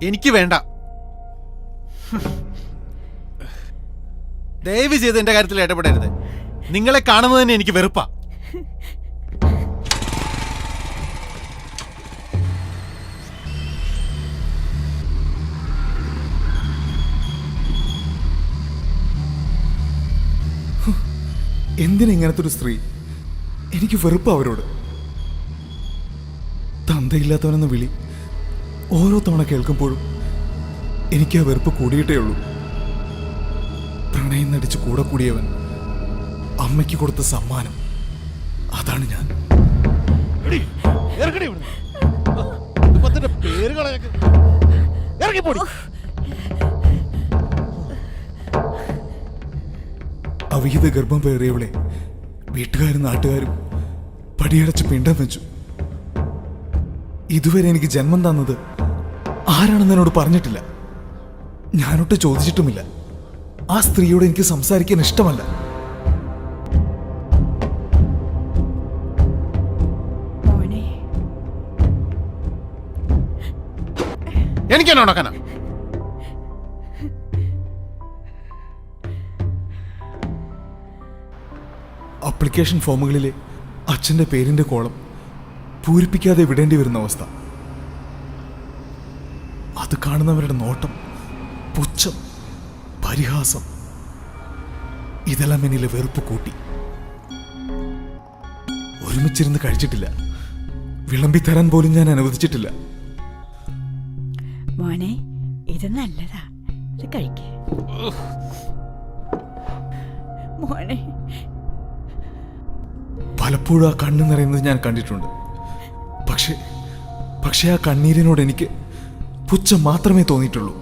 എനിക്ക് വേണ്ട. ദയവ് ചെയ്ത് എന്റെ കാര്യത്തിൽ ഇടപെടരുത്. നിങ്ങളെ കാണുന്നത് തന്നെ എനിക്ക് വെറുപ്പാ. എന്തിനാ ഇങ്ങനത്തെ ഒരു സ്ത്രീ? എനിക്ക് വെറുപ്പ് അവരോട്. തന്തയില്ലാത്തവനെന്ന വിളി ഓരോ തവണ കേൾക്കുമ്പോഴും എനിക്ക് ആ വെറുപ്പ് കൂടിയിട്ടേ ഉള്ളൂ. പ്രണയം നടിച്ച് കൂടെ കൂടിയവൻ അമ്മയ്ക്ക് കൊടുത്ത സമ്മാനം, അതാണ് ഞാൻ. അവിഹിത ഗർഭം പേറിയവളെ വീട്ടുകാരും നാട്ടുകാരും പടിയടച്ച് പിണ്ടം വെച്ചു. ഇതുവരെ എനിക്ക് ജന്മം തന്നത് ആരാണെന്ന് എന്നോട് പറഞ്ഞിട്ടില്ല. ഞാനൊട്ട് ചോദിച്ചിട്ടുമില്ല. ആ സ്ത്രീയോട് എനിക്ക് സംസാരിക്കാൻ ഇഷ്ടമല്ല. എനിക്കെന്നെ ഉണക്കാനാ. അപ്ലിക്കേഷൻ ഫോമുകളിലെ അച്ഛൻ്റെ പേരിൻ്റെ കോളം പൂരിപ്പിക്കാതെ വിടേണ്ടി വരുന്ന അവസ്ഥ. അത് കാണുന്നവരുടെ നോട്ടം, പുച്ഛം, പരിഹാസം, ഇതെല്ലാം എന്നിലെ വെറുപ്പ് കൂട്ടി. ഒരുമിച്ചിരുന്ന് കഴിച്ചിട്ടില്ല. വിളമ്പിത്തരാൻ പോലും ഞാൻ അനുവദിച്ചിട്ടില്ല. മോനെ, ഇത് നല്ലതാ, ഇത് കഴിക്ക മോനെ. പലപ്പോഴും ആ കണ്ണ് നിറയുന്നത് ഞാൻ കണ്ടിട്ടുണ്ട്. പക്ഷേ ആ കണ്ണീരിനോട് എനിക്ക് പുച്ഛം മാത്രമേ തോന്നിയിട്ടുള്ളൂ.